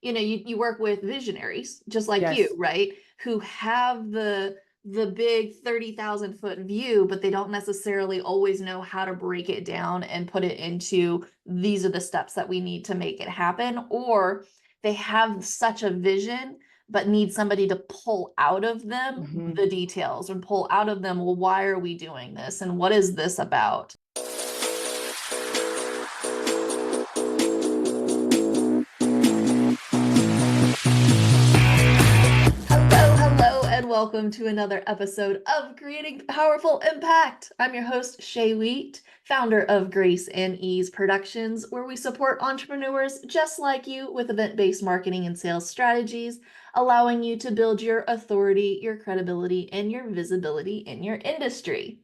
you work with visionaries just like Yes. you, right? Who have the big 30,000 foot view, but they don't necessarily always know how to break it down and put it into these are the steps that we need to make it happen. Or they have such a vision, but need somebody to pull out of them Mhm. the details and pull out of them, well, why are we doing this? And what is this about? Hello, and welcome to another episode of Creating Powerful Impact. I'm your host, Shay Wheat, founder of Grace and Ease Productions, where we support entrepreneurs just like you with event-based marketing and sales strategies, allowing you to build your authority, your credibility, and your visibility in your industry.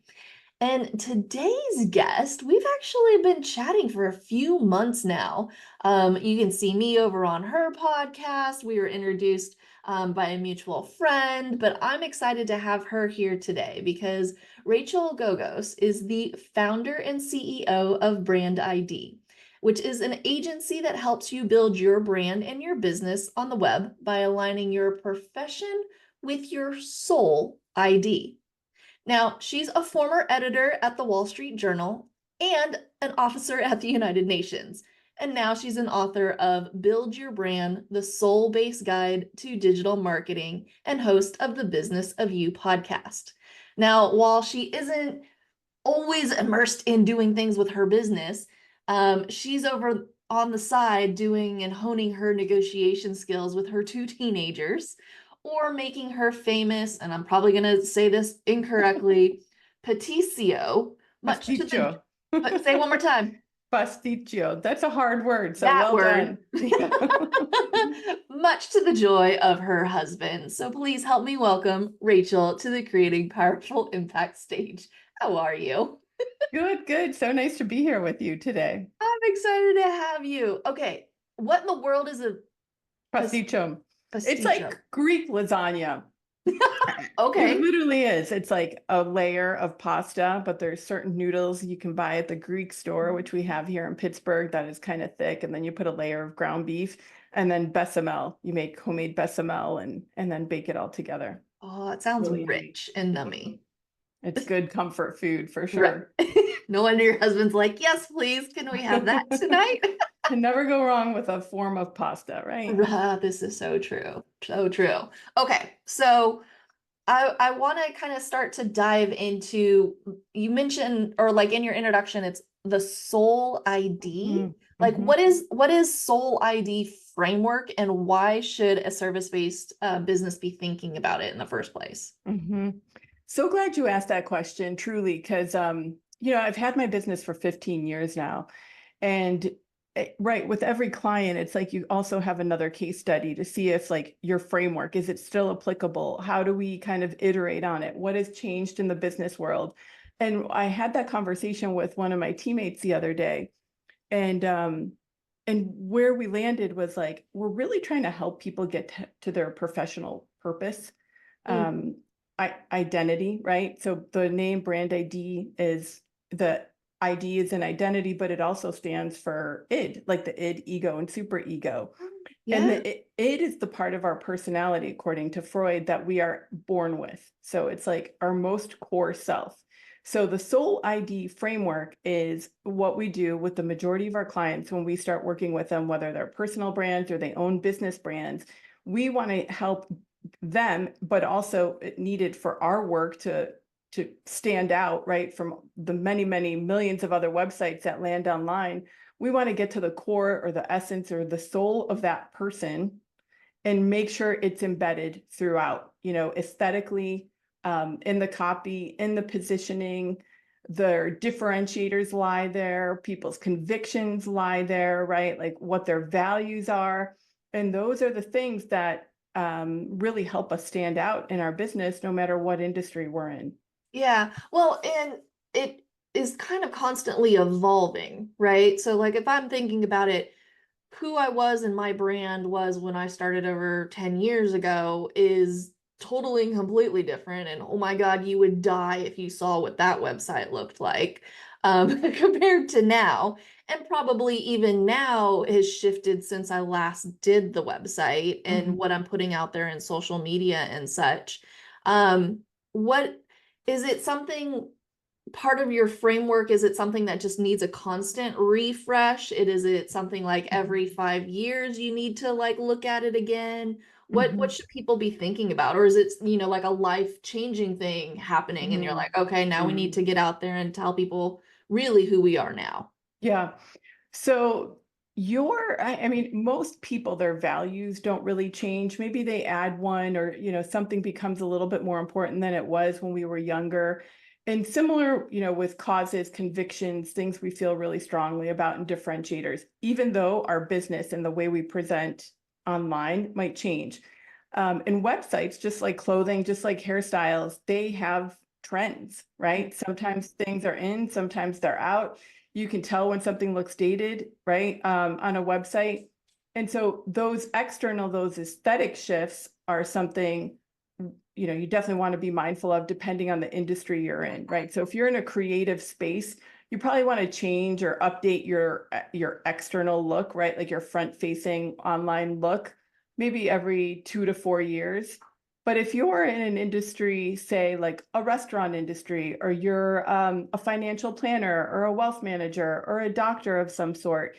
And today's guest, we've actually been chatting for a few months now. You can see me over on her podcast. We were introduced by a mutual friend, but I'm excited to have her here today because Rachel Gogos is the founder and CEO of brandiD, which is an agency that helps you build your brand and your business on the web by aligning your profession with your soul ID. Now, she's a former editor at the Wall Street Journal and an officer at the United Nations. And now she's an author of Build Your Brand, the Soul-Based Guide to Digital Marketing, and host of the Business of You podcast. Now, while she isn't always immersed in doing things with her business, she's over on the side doing and honing her negotiation skills with her two teenagers, or making her famous, and I'm probably going to say this incorrectly, Patisio, much to the, Pasticcio. say one more time. Pasticcio. That's a hard word, so That well word. done. Yeah. Much to the joy of her husband. So please help me welcome Rachel to the Creating Powerful Impact stage. How are you? Good, good. So nice to be here with you today. I'm excited to have you. Okay, what in the world is a Pasticcio. It's pasticcio? like Greek lasagna. It Okay. literally is. It's like a layer of pasta, but there's certain noodles you can buy at the Greek store, which we have here in Pittsburgh, that is kind of thick. And then you put a layer of ground beef and then bechamel. You make homemade bechamel and then bake it all together. Oh, it sounds Really yummy. rich and nummy. It's good comfort food for Right. sure. No wonder your husband's like, yes, please. Can we have that tonight? Can never go wrong with a form of pasta, right? This is so true. So true. Okay, so I want to kind of start to dive into, you mentioned, or like in your introduction, it's the Soul ID. Like Mm-hmm. what is Soul ID framework, and why should a service-based business be thinking about it in the first place? Mm-hmm. So glad you asked that question, truly, because I've had my business for 15 years now. And right, with every client, it's like you also have another case study to see if like your framework, is it still applicable? How do we kind of iterate on it? What has changed in the business world? And I had that conversation with one of my teammates the other day. And where we landed was like, we're really trying to help people get to their professional purpose. Mm. Um, Identity, right? So the name brandiD is the ID is an identity, but it also stands for id, like the id, ego, and superego. And Yeah. id is the part of our personality, according to Freud, that we are born with. So it's like our most core self. So the soul ID framework is what we do with the majority of our clients when we start working with them, whether they're personal brands or they own business brands. We want to help them, but also it needed for our work to stand out, right, from the many, many millions of other websites that land online. We want to get to the core or the essence or the soul of that person and make sure it's embedded throughout, aesthetically, in the copy, in the positioning. Their differentiators lie there, people's convictions lie there, right? Like what their values are. And those are the things that really help us stand out in our business, no matter what industry we're in. Yeah. Well, and it is kind of constantly evolving, right? So like if I'm thinking about it, who I was and my brand was when I started over 10 years ago is totally and completely different. And oh my God, you would die if you saw what that website looked like. compared to now. And probably even now has shifted since I last did the website and Mhm. what I'm putting out there in social media and such. What is it something part of your framework? Is it something that just needs a constant refresh? Is it something like every 5 years you need to like look at it again? What Mhm. should people be thinking about? Or is it, like a life-changing thing happening and you're Mhm. like, okay, now we need to get out there and tell people really who we are now? Yeah. So I mean, most people, their values don't really change. Maybe they add one or, something becomes a little bit more important than it was when we were younger. And similar, with causes, convictions, things we feel really strongly about and differentiators, even though our business and the way we present online might change. And websites, just like clothing, just like hairstyles, they have trends, right? Sometimes things are in, sometimes they're out. You can tell when something looks dated, right, on a website. And so those aesthetic shifts are something, you definitely want to be mindful of depending on the industry you're in, right? So if you're in a creative space, you probably want to change or update your external look, right? Like your front facing online look, maybe every 2 to 4 years. But if you're in an industry, say like a restaurant industry, or you're a financial planner or a wealth manager or a doctor of some sort,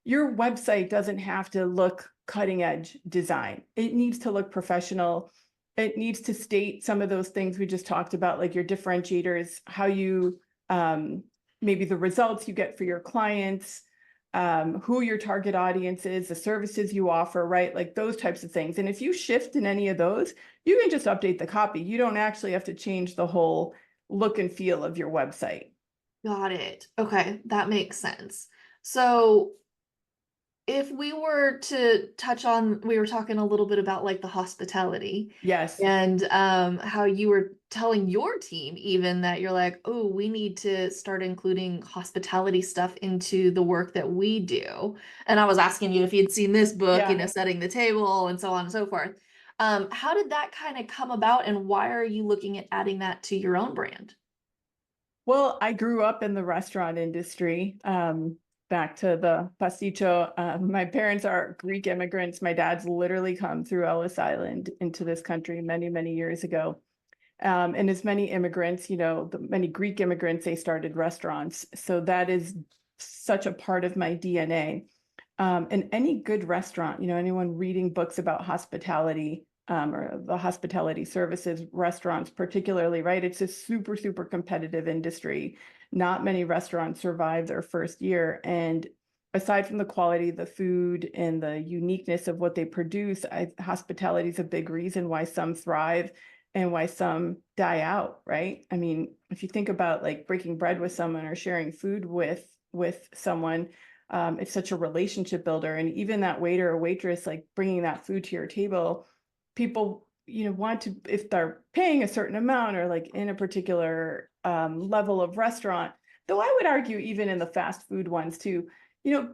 your website doesn't have to look cutting edge design. It needs to look professional. It needs to state some of those things we just talked about, like your differentiators, how you, maybe the results you get for your clients, who your target audience is, the services you offer, right? Like those types of things. And if you shift in any of those, you can just update the copy. You don't actually have to change the whole look and feel of your website. Got it. Okay, that makes sense. So if we were to touch on, we were talking a little bit about like the hospitality Yes. and how you were telling your team even that you're like, oh, we need to start including hospitality stuff into the work that we do. And I was asking you if you'd seen this book, Yeah. setting the table and so on and so forth. How did that kind of come about and why are you looking at adding that to your own brand? Well, I grew up in the restaurant industry. Back to the pasticcio. My parents are Greek immigrants. My dad's literally come through Ellis Island into this country many, many years ago. And as many immigrants, the many Greek immigrants, they started restaurants. So that is such a part of my DNA. And any good restaurant, anyone reading books about hospitality, or the hospitality services, restaurants particularly, right? It's a super, super competitive industry. Not many restaurants survive their first year. And aside from the quality of the food and the uniqueness of what they produce, hospitality is a big reason why some thrive and why some die out, right? I mean, if you think about like breaking bread with someone or sharing food with someone, it's such a relationship builder. And even that waiter or waitress, like bringing that food to your table, people, want to, if they're paying a certain amount or like in a particular level of restaurant, though I would argue even in the fast food ones too, you know,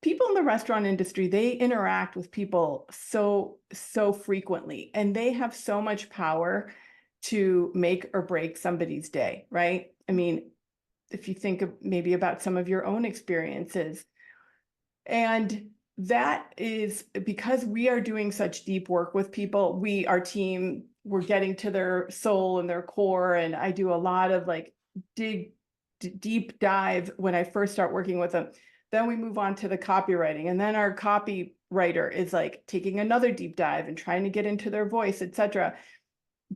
people in the restaurant industry, they interact with people so frequently, and they have so much power to make or break somebody's day, right? I mean, if you think of maybe about some of your own experiences. And that is because we are doing such deep work with people. Our team, we're getting to their soul and their core. And I do a lot of like deep dive when I first start working with them. Then we move on to the copywriting. And then our copywriter is like taking another deep dive and trying to get into their voice, etc.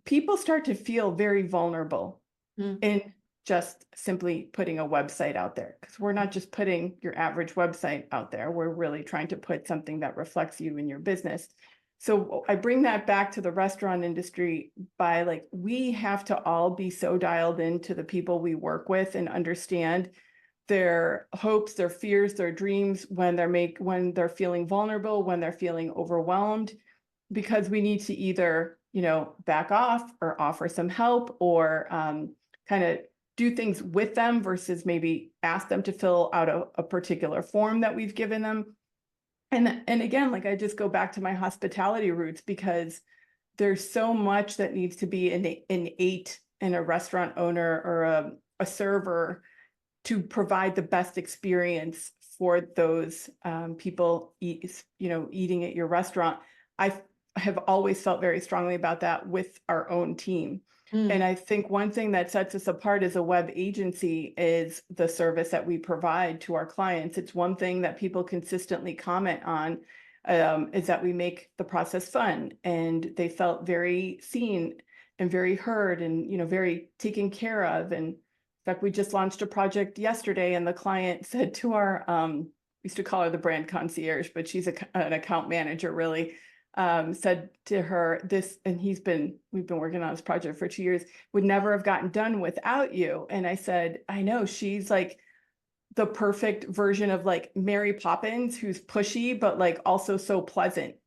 People start to feel very vulnerable Mm. in just simply putting a website out there, because we're not just putting your average website out there. We're really trying to put something that reflects you and your business. So I bring that back to the restaurant industry by like, we have to all be so dialed into the people we work with and understand their hopes, their fears, their dreams when they're feeling vulnerable, when they're feeling overwhelmed, because we need to either, back off or offer some help or kind of do things with them versus maybe ask them to fill out a particular form that we've given them. And again, like I just go back to my hospitality roots, because there's so much that needs to be innate in a restaurant owner or a server to provide the best experience for those people eating at your restaurant. I have always felt very strongly about that with our own team. And Mm. I think one thing that sets us apart as a web agency is the service that we provide to our clients. It's one thing that people consistently comment on, is that we make the process fun, and they felt very seen and very heard, and very taken care of. And in fact, we just launched a project yesterday, and the client said to our we used to call her the brand concierge, but she's an account manager, really. Said to her this, and we've been working on this project for 2 years, would never have gotten done without you. And I said, I know, she's like the perfect version of like Mary Poppins, who's pushy, but like also so pleasant,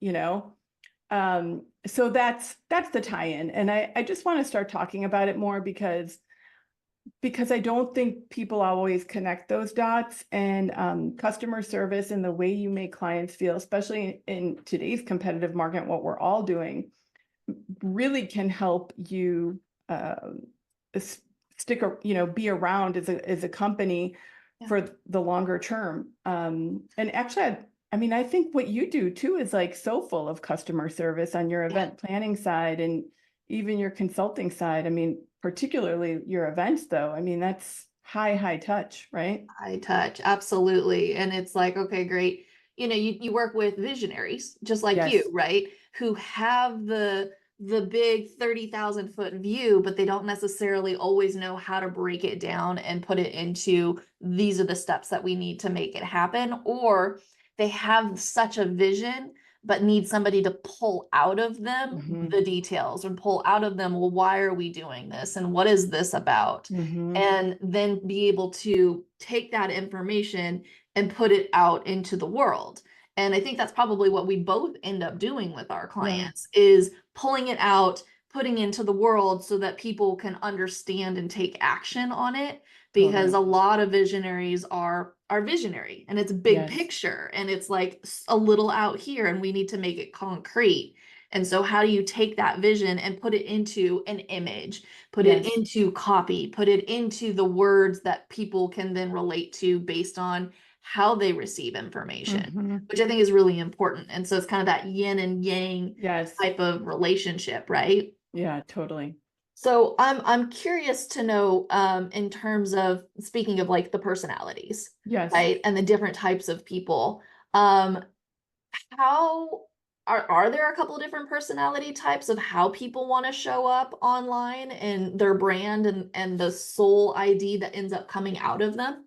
so that's the tie-in. And I just want to start talking about it more because I don't think people always connect those dots. And customer service and the way you make clients feel, especially in today's competitive market, what we're all doing, really can help you be around as a company for the longer term. And actually, I think what you do too is like so full of customer service on your event planning side and even your consulting side. Particularly your events, though. That's high touch, right? High touch, absolutely. And it's like, okay, great. You work with visionaries just like you, Yes. right? Who have the big 30,000-foot view, but they don't necessarily always know how to break it down and put it into these are the steps that we need to make it happen. Or they have such a vision, but need somebody to pull out of them Mm-hmm. the details or pull out of them, well, why are we doing this? And what is this about? Mm-hmm. And then be able to take that information and put it out into the world. And I think that's probably what we both end up doing with our Yeah, clients is pulling it out, putting into the world so that people can understand and take action on it. Because totally. a lot of visionaries are visionary and it's big Yes. picture and it's like a little out here and we need to make it concrete. And so how do you take that vision and put it into an image, put it Yes. into copy, put it into the words that people can then relate to based on how they receive information, Mm-hmm. which I think is really important. And so it's kind of that yin and yang Yes. type of relationship, right? Yeah, totally. So I'm curious to know, in terms of speaking of like the personalities, Yes. right? And the different types of people, um, how are there a couple of different personality types of how people want to show up online and their brand and the soul ID that ends up coming out of them?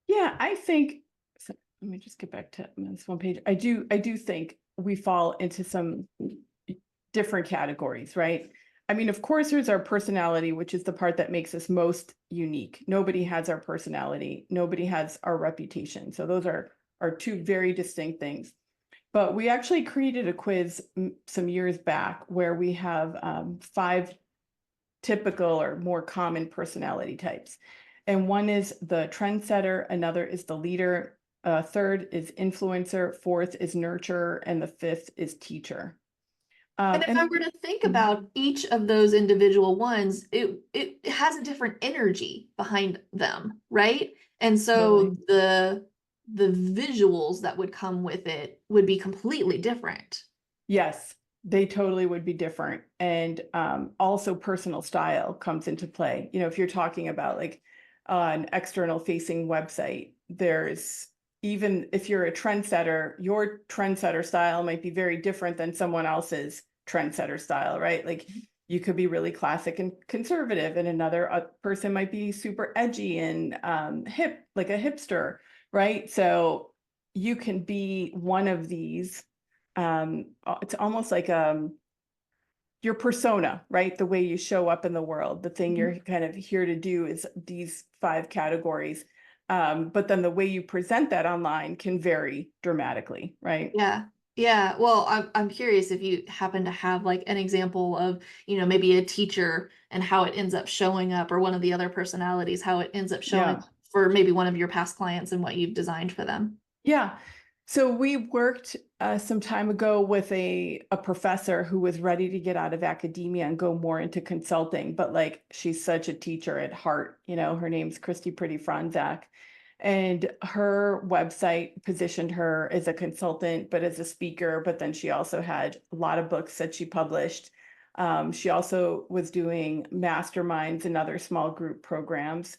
Yeah, I think so. Let me just get back to this one page. I do think we fall into some different categories, right? Of course, there's our personality, which is the part that makes us most unique. Nobody has our personality. Nobody has our reputation. So those are two very distinct things. But we actually created a quiz some years back where we have 5 typical or more common personality types. And one is the trendsetter, another is the leader, third is influencer, fourth is nurturer, and the fifth is teacher. And if I And were to think Mhm. about each of those individual ones, it has a different energy behind them, right? And so Totally. the visuals that would come with it would be completely different. Yes, they totally would be different. And also personal style comes into play. If you're talking about like an external facing website, there's, even if you're a trendsetter, your trendsetter style might be very different than someone else's trendsetter style, right? Like you could be really classic and conservative, and another person might be super edgy and hip, like a hipster, right? So you can be one of these. It's almost like your persona, right? The way you show up in the world, the thing Mhm. you're kind of here to do is these 5 categories. But then the way you present that online can vary dramatically, right? Yeah. Yeah. Well, I'm curious if you happen to have like an example of, maybe a teacher and how it ends up showing up, or one of the other personalities, how it ends up showing Yeah. up for maybe one of your past clients and what you've designed for them. Yeah. So we worked some time ago with a professor who was ready to get out of academia and go more into consulting, but like she's such a teacher at heart, her name's Christy Pretty Franzak. And her website positioned her as a consultant, but as a speaker, but then she also had a lot of books that she published. She also was doing masterminds and other small group programs.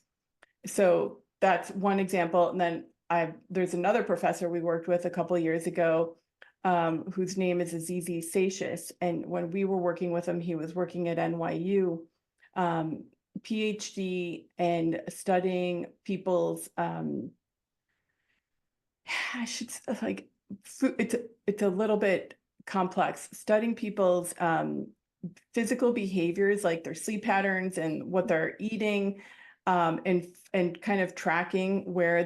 So that's one example. And then there's another professor we worked with a couple of years ago, whose name is Azizi Satius. And when we were working with him, he was working at NYU, PhD, and studying people's, I should like, it's a little bit complex, studying people's physical behaviors, like their sleep patterns and what they're eating, and kind of tracking where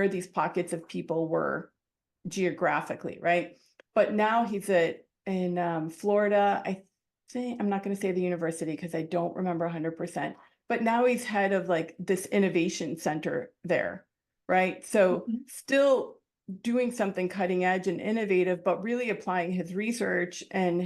these pockets of people were geographically, right? But now he's in Florida. I think, I'm not going to say the university because I don't remember 100%, but now he's head of like this innovation center there, right? So Mhm. still doing something cutting edge and innovative, but really applying his research and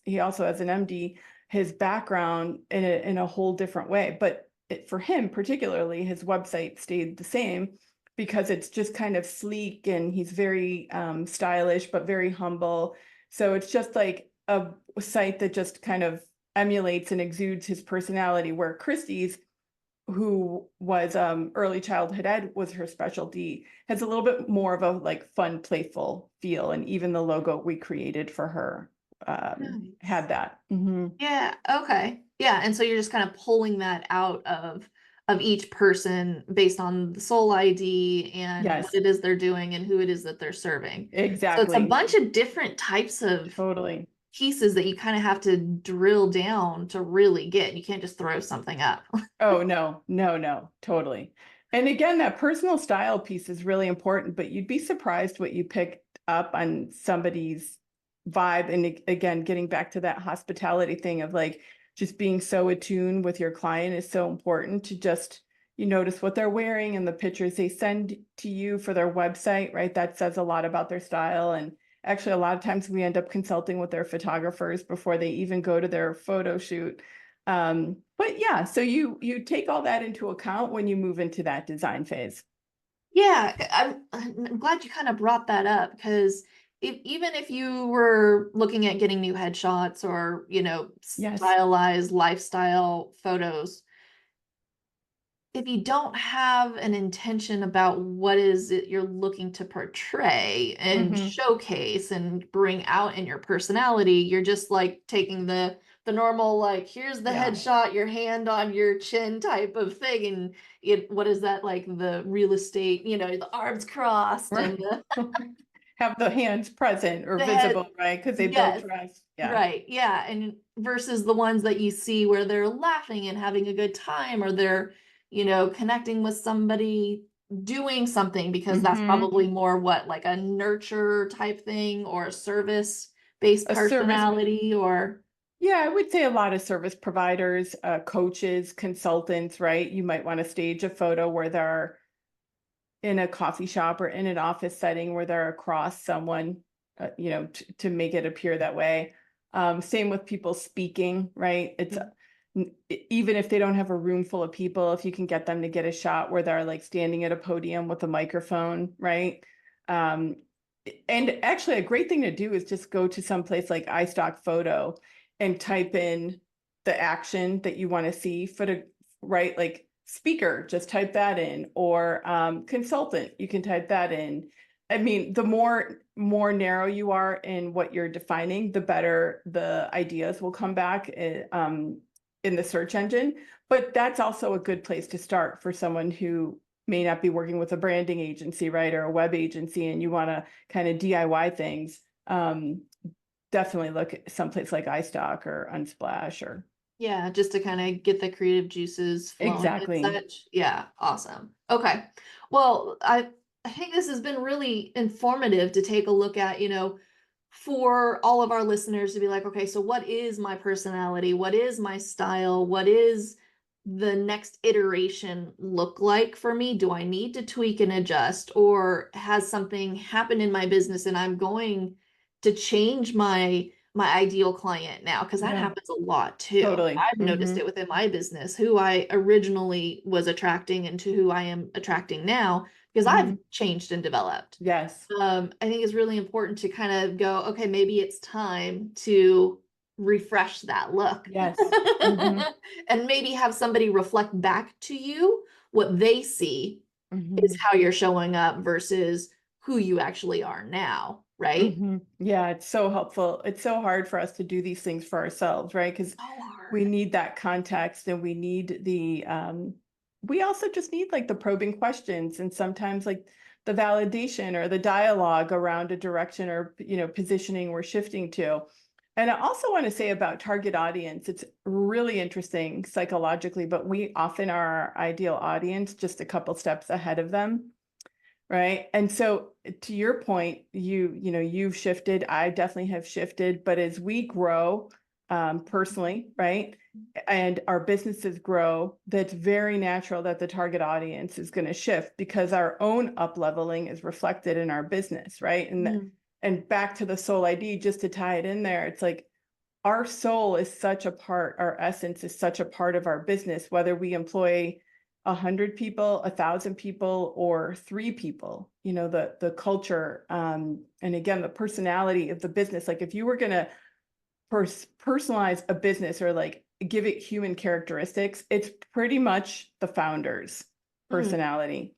he also has an MD, his background in a whole different way. But for him particularly, his website stayed the same because it's just kind of sleek and he's very stylish, but very humble. So it's just like a site that just kind of emulates and exudes his personality, where Christie's, who was early childhood ed was her specialty, has a little bit more of a like fun, playful feel. And even the logo we created for her Nice. had that. Mhm. Yeah, okay. Yeah, and so you're just kind of pulling that out of each person based on the soul ID and what Yes, it is they're doing and who it is that they're serving. So it's a exactly. bunch of different types of Totally. pieces that you kind of have to drill down to really get. You can't just throw something up. Oh, no, no, no, totally. And again, that personal style piece is really important, but you'd be surprised what you picked up on somebody's vibe. And again, getting back to that hospitality thing of like just being so attuned with your client is so important to just, you notice what they're wearing and the pictures they send to you for their website, right? That says a lot about their style. And actually, a lot of times we end up consulting with their photographers before they even go to their photo shoot. But yeah, so you take all that into account when you move into that design phase. Yeah, I'm glad you kind of brought that up because even if you were looking at getting new headshots or, Yes. stylized lifestyle photos, if you don't have an intention about what is it you're looking to portray and Hmm. showcase and bring out in your personality, you're just like taking the normal like here's the Yeah. headshot, your hand on your chin type of thing, and what is that like the real estate, the arms crossed and Right. Have the hands present or the head. visible, right? Because they build Yes, trust. Yeah. right. Yeah. And versus the ones that you see where they're laughing and having a good time, or they're, connecting with somebody doing something, because that's Hmm. probably more what, like a nurture type thing or a service based A service. personality or. Yeah, I would say a lot of service providers, coaches, consultants, right? You might want to stage a photo where they're in a coffee shop or in an office setting where they're across someone, to make it appear that way. Same with people speaking, right? Even if they don't have a room full of people, if you can get them to get a shot where they're like standing at a podium with a microphone, right? Um, and actually, a great thing to do is just go to some place like iStock Photo and type in the action that you want to see for the right, like speaker, just type that in, or consultant, you can type that in. I mean, the more narrow you are in what you're defining, the better the ideas will come back in the search engine. But that's also a good place to start for someone who may not be working with a branding agency, right, or a web agency, and you want to kind of DIY things. Definitely look at someplace like iStock or Unsplash or. Yeah, just to kind of get the creative juices flowing and Exactly. such. Yeah, awesome. Okay. Well, I think this has been really informative to take a look at, for all of our listeners to be like, okay, so what is my personality? What is my style? What is the next iteration look like for me? Do I need to tweak and adjust, or has something happened in my business and I'm going to change my ideal client now? Because that Yeah, happens a lot too. totally. I've noticed it within my business, who I originally was attracting and to who I am attracting now, because I've changed and developed. Yes. I think it's really important to kind of go, okay, maybe it's time to refresh that look. Yes. And maybe have somebody reflect back to you what they see is how you're showing up versus who you actually are now, right? Yeah, it's so helpful. It's so hard for us to do these things for ourselves, right? Because So we hard. need that context and we need we also just need like the probing questions and sometimes like the validation or the dialogue around a direction or, positioning we're shifting to. And I also want to say about target audience, it's really interesting psychologically, but we often are our ideal audience just a couple steps ahead of them. Right. And so to your point, you've shifted. I definitely have shifted. But as we grow personally, right, and our businesses grow, that's very natural that the target audience is going to shift because our own up leveling is reflected in our business, right? And back to the soul ID, just to tie it in there, it's like our soul is such a part, our essence is such a part of our business, whether we employ 100 people, 1,000 people, or 3 people, the culture, and again, the personality of the business. Like if you were going to personalize a business or like give it human characteristics, it's pretty much the founder's personality.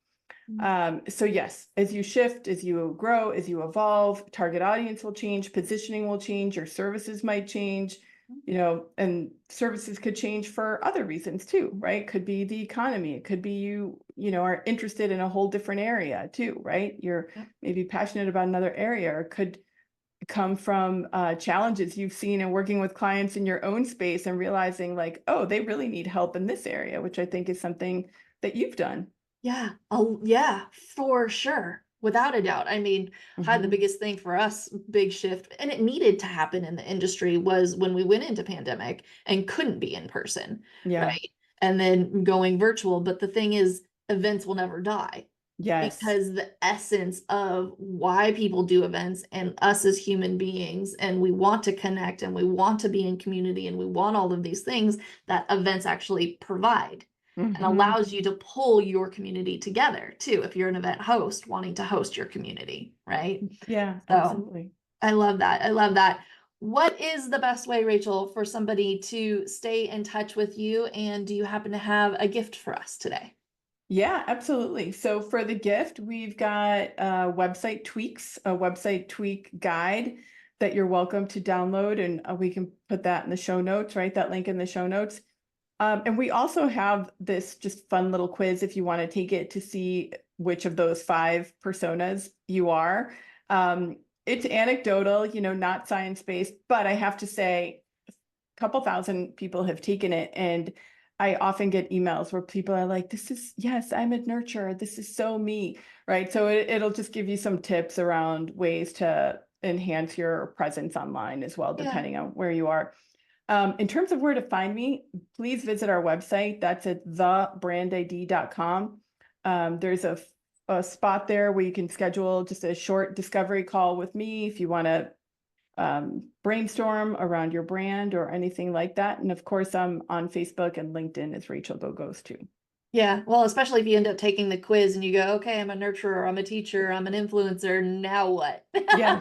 So yes, as you shift, as you grow, as you evolve, target audience will change, positioning will change, your services might change, and services could change for other reasons too, right? Could be the economy. It could be are interested in a whole different area too, right? You're maybe passionate about another area, or could come from challenges you've seen in working with clients in your own space and realizing like, oh, they really need help in this area, which I think is something that you've done. Yeah. Oh, yeah, for sure. Without a doubt. I mean, had the biggest thing for us, big shift, and it needed to happen in the industry was when we went into pandemic and couldn't be in person, Yeah. right? And then going virtual. But the thing is, events will never die Yes. because the essence of why people do events and us as human beings, and we want to connect and we want to be in community and we want all of these things that events actually provide and allows you to pull your community together too, if you're an event host wanting to host your community, right? Yeah, So absolutely. I love that. I love that. What is the best way, Rachel, for somebody to stay in touch with you? And do you happen to have a gift for us today? Yeah, absolutely. So for the gift, we've got website tweaks, a website tweak guide that you're welcome to download, and we can put that in the show notes, right? That link in the show notes. And we also have this just fun little quiz if you want to take it to see which of those 5 personas you are. It's anecdotal, not science-based, but I have to say, a couple thousand people have taken it, and I often get emails where people are like, yes, I'm a nurturer. This is so me, right? So it'll just give you some tips around ways to enhance your presence online as well, Yeah. depending on where you are. In terms of where to find me, please visit our website. That's at thebrandid.com. There's a spot there where you can schedule just a short discovery call with me if you want to brainstorm around your brand or anything like that. And of course, I'm on Facebook and LinkedIn as Rachel Gogos too. Yeah, well, especially if you end up taking the quiz and you go, okay, I'm a nurturer, I'm a teacher, I'm an influencer, now what? Yeah.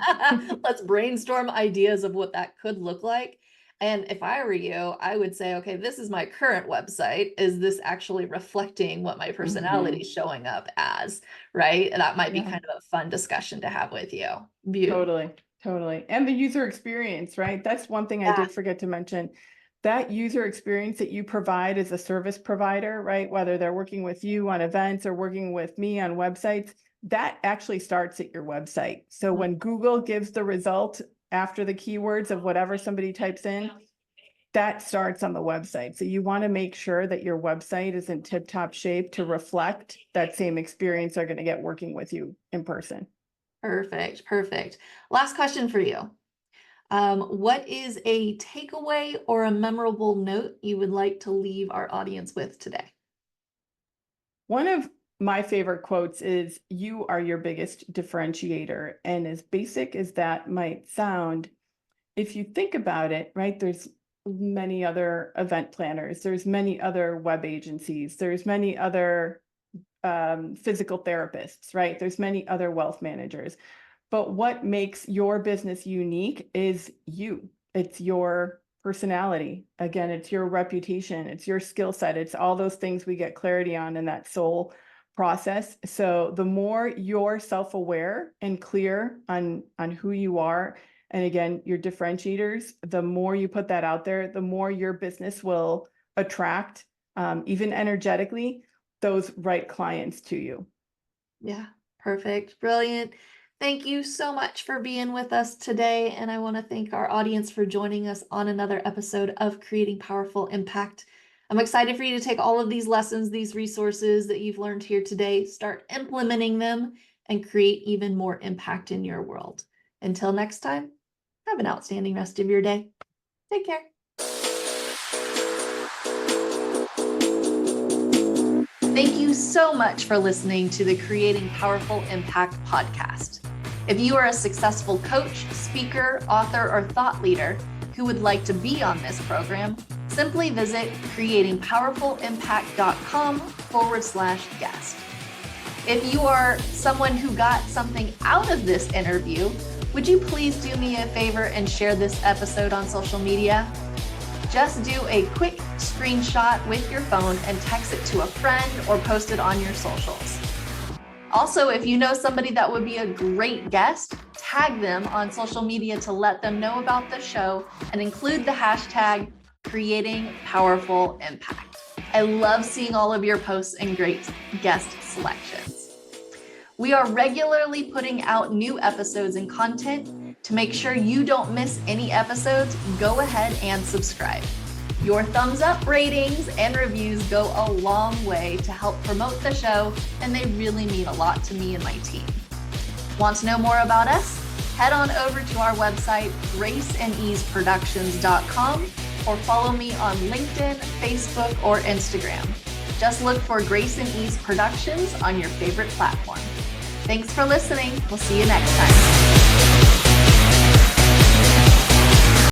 Let's brainstorm ideas of what that could look like. And if I were you, I would say, okay, this is my current website. Is this actually reflecting what my personality is showing up as, right? And that might be Yeah. kind of a fun discussion to have with you. Beautiful. Totally, totally. And the user experience, right? That's one thing I Yeah. did forget to mention. That user experience that you provide as a service provider, right? Whether they're working with you on events or working with me on websites, that actually starts at your website. So when Google gives the result after the keywords of whatever somebody types in, that starts on the website. So you want to make sure that your website is in tip-top shape to reflect that same experience they're going to get working with you in person. Perfect. Perfect. Last question for you. What is a takeaway or a memorable note you would like to leave our audience with today? One of my favorite quotes is, "You are your biggest differentiator." And as basic as that might sound, if you think about it, right, there's many other event planners, there's many other web agencies, there's many other physical therapists, right? There's many other wealth managers. But what makes your business unique is you. It's your personality. Again, it's your reputation, it's your skill set, it's all those things we get clarity on in that soul process. So the more you're self-aware and clear on who you are, and again, your differentiators, the more you put that out there, the more your business will attract, even energetically, those right clients to you. Yeah, perfect. Brilliant. Thank you so much for being with us today. And I want to thank our audience for joining us on another episode of Creating Powerful Impact. I'm excited for you to take all of these lessons, these resources that you've learned here today, start implementing them, and create even more impact in your world. Until next time, have an outstanding rest of your day. Take care. Thank you so much for listening to the Creating Powerful Impact podcast. If you are a successful coach, speaker, author, or thought leader who would like to be on this program, simply visit creatingpowerfulimpact.com/guest. If you are someone who got something out of this interview, would you please do me a favor and share this episode on social media? Just do a quick screenshot with your phone and text it to a friend or post it on your socials. Also, if you know somebody that would be a great guest, tag them on social media to let them know about the show and include the hashtag Creating Powerful Impact. I love seeing all of your posts and great guest selections. We are regularly putting out new episodes and content. To make sure you don't miss any episodes, go ahead and subscribe. Your thumbs up, ratings, and reviews go a long way to help promote the show, and they really mean a lot to me and my team. Want to know more about us? Head on over to our website, graceandeaseproductions.com, or follow me on LinkedIn, Facebook, or Instagram. Just look for Grace and Ease Productions on your favorite platform. Thanks for listening. We'll see you next time.